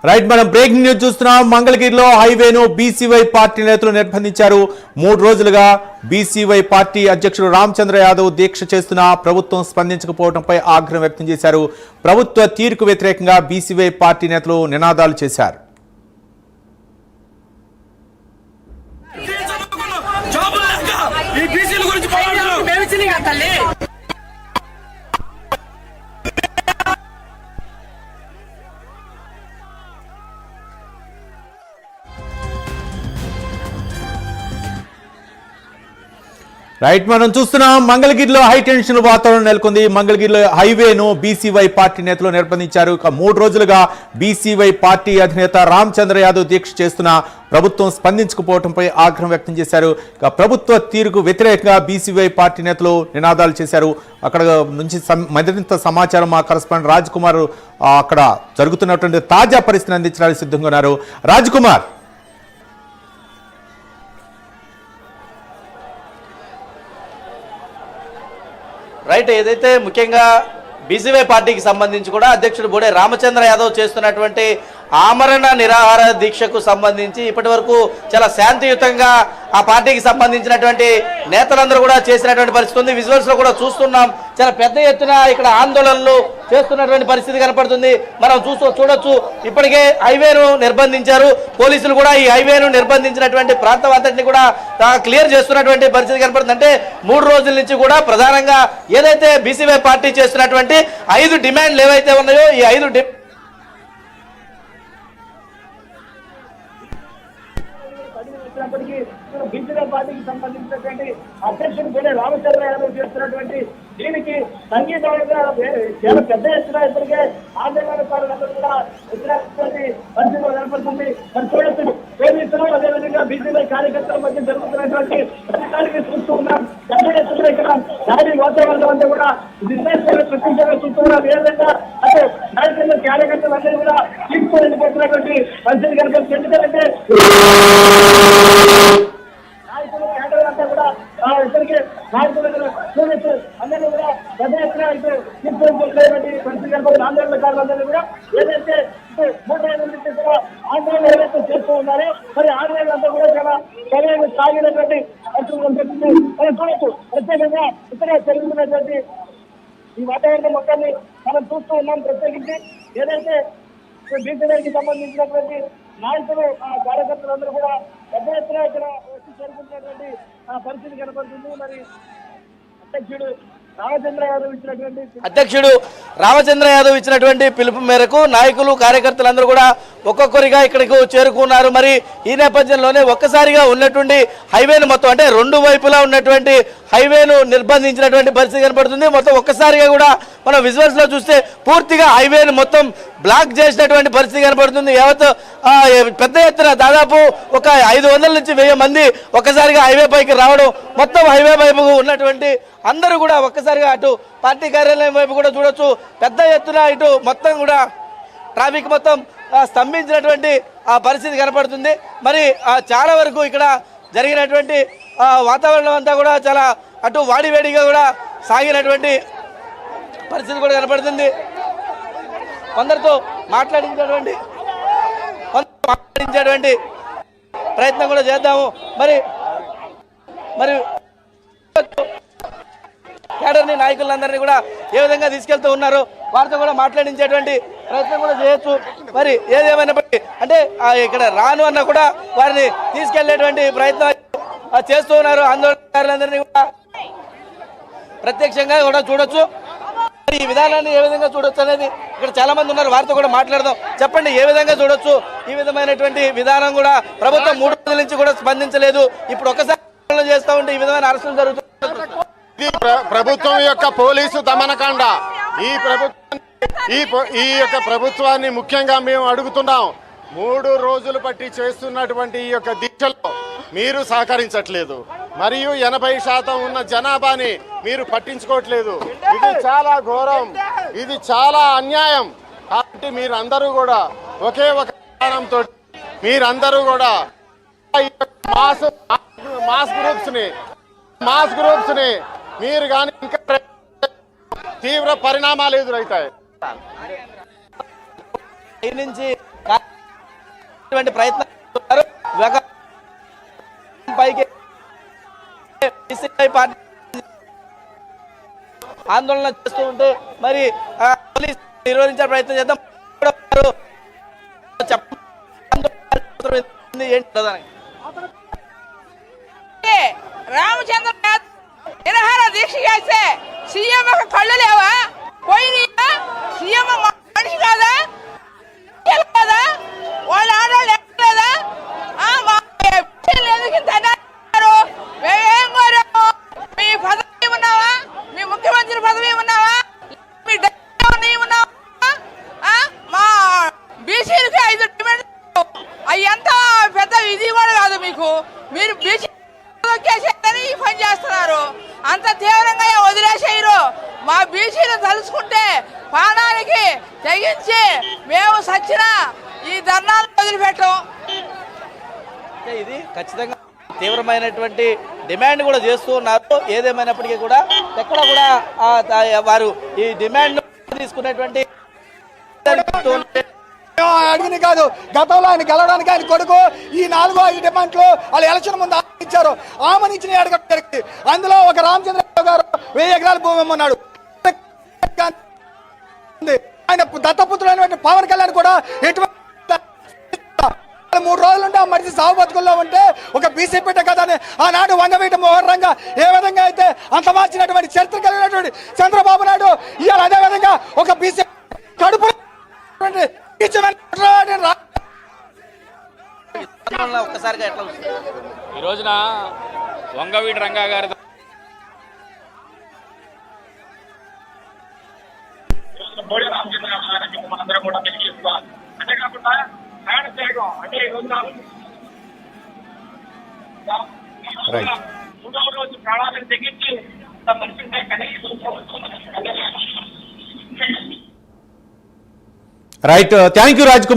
Right, మనం breaking news చూస్తున్నాం. మంగళగిరిలో హైవేను బీసీవై పార్టీ నేతలు నిర్బంధించారు. 3 రోజులుగా బీసీవై పార్టీ అధ్యక్షుడు రామచంద్ర యాదవ్ దీక్ష చేస్తున్నా ప్రభుత్వం స్పందించకపోవడంపై ఆగ్రహం వ్యక్తం చేశారు. ప్రభుత్వ తీరుకు వ్యతిరేకంగా బీసీవై పార్టీ నేతలు నినాదాలు చేశారు. రైట్, మనం చూస్తున్నాం మంగళగిరిలో హై టెన్షన్ వాతావరణం నెలకొంది. మంగళగిరిలో హైవేను బీసీవై పార్టీ నేతలు నిర్బంధించారు. 3 రోజులుగా బీసీవై పార్టీ అధినేత రామచంద్ర యాదవ్ దీక్ష చేస్తున్న ప్రభుత్వం స్పందించకపోవడంపై ఆగ్రహం వ్యక్తం చేశారు. ప్రభుత్వ తీరుకు వ్యతిరేకంగా బీసీవై పార్టీ నేతలు నినాదాలు చేశారు. అక్కడ నుంచి మరింత సమాచారం మా కరెస్పాండెంట్ రాజ్ కుమార్ అక్కడ జరుగుతున్నటువంటి తాజా పరిస్థితిని అందించడానికి సిద్ధంగా ఉన్నారు. రాజ్ కుమార్, రైట్, ఏదైతే ముఖ్యంగా బీసీవై పార్టీకి సంబంధించి కూడా అధ్యక్షుడు బోడే రామచంద్ర యాదవ్ చేస్తున్నటువంటి ఆమరణ నిరాహార దీక్షకు సంబంధించి ఇప్పటి వరకు చాలా శాంతియుతంగా ఆ పార్టీకి సంబంధించినటువంటి నేతలందరూ కూడా చేసినటువంటి పరిస్థితి ఉంది. విజువల్స్ లో కూడా చూస్తున్నాం, చాలా పెద్ద ఎత్తున ఇక్కడ ఆందోళనలు చేస్తున్నటువంటి పరిస్థితి కనపడుతుంది. మనం చూడొచ్చు, ఇప్పటికే హైవేను నిర్బంధించారు పోలీసులు కూడా. ఈ హైవేను నిర్బంధించినటువంటి ప్రాంతం అంతటిని కూడా క్లియర్ చేస్తున్నటువంటి పరిస్థితి కనపడుతుంది. అంటే 3 రోజుల నుంచి కూడా ప్రధానంగా ఏదైతే బీసీవై పార్టీ చేస్తున్నటువంటి 5 డిమాండ్లు ఏవైతే ఉన్నాయో ఈ 5 బీసీవై పార్టీకి సంబంధించినటువంటి అధ్యక్షుడు బోడే రామచంద్ర యాదవ్ చేస్తున్నటువంటి దీనికి సంగీతంగా చాలా పెద్ద ఎత్తున ఇప్పటికే ఆందోళనకారులందరూ కూడా వచ్చినటువంటి పరిస్థితులు కనపడుతుంది. మరి చూడొచ్చు, పోలీసులు అదేవిధంగా బీసీవై కార్యకర్తల మధ్య జరుగుతున్నటువంటి ప్రతిదానికి చూస్తూ ఉన్నాం. పెద్ద ఎత్తున ఇక్కడ దాడి వాతావరణం అంతా కూడా నిర్దేశాలు సృష్టించాలని చూస్తున్నాం. ఏ విధంగా అంటే నాయకులు కార్యకర్తలు అందరూ కూడా తీసుకొని వెళ్ళిపోతున్నటువంటి పరిస్థితి కనపడుతుంది. ఎందుకంటే నాయకులు కేంద్రం అంతా కూడా ఇప్పటికే నాయకులు చూడొచ్చు, అందరూ కూడా పెద్ద ఎత్తున తీసుకొని పరిస్థితి కనపడుతుంది. ఆందోళనకారులందరూ కూడా ఏదైతే 3 రోజుల నుంచి కూడా ఆందోళన ఏదైతే చేస్తూ ఉన్నారో మరి ఆందోళనంతా కూడా చాలా సరైన సాగినటువంటి పరిస్థితులు కనిపిస్తుంది. మనం చూడొచ్చు, ప్రత్యేకంగా ఇక్కడ జరుగుతున్నటువంటి ఈ వాతావరణం మొత్తాన్ని మనం చూస్తూ ఉన్నాం. ప్రత్యేకించి ఏదైతే బీసీవైకి సంబంధించినటువంటి నాయకులు కార్యకర్తలందరూ కూడా పెద్ద ఎత్తున ఇక్కడ వచ్చి చేరుకుంటున్నటువంటి పరిస్థితి కనపడుతుంది. మరి అధ్యక్షుడు రామచంద్ర యాదవ్ ఇచ్చినటువంటి పిలుపు మేరకు నాయకులు కార్యకర్తలందరూ కూడా ఒక్కొక్కరిగా ఇక్కడికి చేరుకున్నారు. మరి ఈ నేపథ్యంలోనే ఒక్కసారిగా ఉన్నటువంటి హైవేను మొత్తం అంటే 2 వైపులా ఉన్నటువంటి హైవేను నిర్బంధించినటువంటి పరిస్థితి కనపడుతుంది. మొత్తం ఒక్కసారిగా కూడా మనం విజువల్స్ లో చూస్తే పూర్తిగా హైవేను మొత్తం బ్లాక్ చేసినటువంటి పరిస్థితి కనపడుతుంది. యావత్ పెద్ద ఎత్తున దాదాపు ఒక 500 నుంచి 1000 మంది ఒక్కసారిగా హైవే పైకి రావడం, మొత్తం హైవే వైపు ఉన్నటువంటి అందరూ కూడా ఒక్కసారిగా అటు పార్టీ కార్యాలయం వైపు కూడా చూడొచ్చు. పెద్ద ఎత్తున ఇటు మొత్తం కూడా ట్రాఫిక్ మొత్తం స్తంభించినటువంటి ఆ పరిస్థితి కనపడుతుంది. మరి చాలా వరకు ఇక్కడ జరిగినటువంటి వాతావరణం అంతా కూడా చాలా అటు వాడివేడిగా కూడా సాగినటువంటి పరిస్థితి కూడా కనపడుతుంది. కొందరితో మాట్లాడించేటువంటి ప్రయత్నం కూడా చేద్దాము. మరి కేడర్ని నాయకులందరినీ కూడా ఏ విధంగా తీసుకెళ్తూ ఉన్నారు వారితో కూడా మాట్లాడించేటువంటి ప్రయత్నం కూడా చేయొచ్చు. మరి ఏదేమైనప్పటికీ అంటే ఇక్కడ రాను అన్న కూడా వారిని తీసుకెళ్లేటువంటి ప్రయత్నం చేస్తూ ఉన్నారు. ఆందోళనకారులందరినీ కూడా ప్రత్యక్షంగా కూడా చూడొచ్చు. ఈ విధానాన్ని ఏ విధంగా చూడొచ్చు అనేది ఇక్కడ చాలా మంది ఉన్నారు, వారితో కూడా మాట్లాడదాం. చెప్పండి, ఏ విధంగా చూడొచ్చు ఈ విధమైనటువంటి విధానం? కూడా ప్రభుత్వం 3 రోజుల నుంచి కూడా స్పందించలేదు, ఇప్పుడు ఒక్కసారి చేస్తూ ఉంటే ఈ విధమైన అరెస్టులు జరుగుతుంది. ప్రభుత్వం యొక్క పోలీసు దమనకాండ. ఈ యొక్క ప్రభుత్వాన్ని ముఖ్యంగా మేము అడుగుతున్నాం. 3 రోజులు పట్టి చేస్తున్నటువంటి ఈ యొక్క దీక్షలో మీరు సహకరించట్లేదు, మరియు 80% ఉన్న జనాభాని మీరు పట్టించుకోవట్లేదు. ఇది చాలా ఘోరం, ఇది చాలా అన్యాయం. కాబట్టి మీరందరూ కూడా ఒకే ఒక విధానంతో మీరందరూ కూడా మాస్ గ్రూప్స్ ని మీరు కానీ ఇంకా తీవ్ర పరిణామాలు ఎదురవుతాయి. నుంచి ప్రయత్నం చేస్తున్నారు. పైకి పార్టీ ఆందోళన చేస్తూ ఉంటే మరి పోలీసు నిర్వహించే ప్రయత్నం చేద్దాం. రామచంద్ర నిరహార దీక్ష చేస్తే సీఎం కళ్ళు లేవా పోయినా? సీఎం మనిషి కాదా? కదా వాళ్ళు ఆడవాళ్ళు ఎక్కలేదా? మేమేం కోరాము? మీ పదవి ఉన్నావా? మీ ముఖ్యమంత్రి పదవి ఉన్నావా? మీ డబ్బు ఉన్నావా? మా బీసీలకి 5 డిమాండ్ అవి ఎంత పెద్ద ఇది కూడా కాదు మీకు. మీరు బీసీ ఈ పని చేస్తున్నారు. అంత తీవ్రంగా వదిలేసేయరు. మా బీసీలు తలుచుకుంటే ప్రాణానికి తెగించి మేము సచ్చినా ఈ ధర్నాలు వదిలిపెట్టం. ఇది ఖచ్చితంగా తీవ్రమైనటువంటి డిమాండ్ కూడా చేస్తూ ఉన్నారు. ఏదేమైనప్పటికీ కూడా ఎక్కడ కూడా వారు ఈ డిమాండ్ తీసుకునేటువంటి అడిగింది కాదు. గతంలో ఆయన గెలవడానికి ఆయన కొడుకు ఈ 4-5 డిమాండ్లు వాళ్ళు ఎలక్షన్ ముందు ఇచ్చారు. ఆమనించిన అడగడం జరిగింది. అందులో ఒక రామచంద్రరావు గారు 1000 ఎకరాల భూమి ఇమ్మన్నాడు. ఆయన దత్తపుత్రులైనటువంటి పవన్ కళ్యాణ్ కూడా ఎటువంటి 3 రోజులు ఉంటే ఆ మనిషి సాగు బతుకుల్లో ఉంటే ఒక బీసీ పెట్ట కదా అని ఆనాడు వంగవీటి మోహన్ రంగా ఏ విధంగా అయితే అంత మార్చినటువంటి చరిత్ర కలిగినటువంటి చంద్రబాబు నాయుడు ఇవాళ అదే విధంగా ఒక బీసీ కడుపు ఒక్కసారిగా ఎట్లా ఈ రోజున వంగవీటి రంగా గారి అంతేకాకుండా అంటే ఈ రోజున మూడవ రోజు ప్రాణాలను తెగించి మనిషి right, thank you Raj Kumar.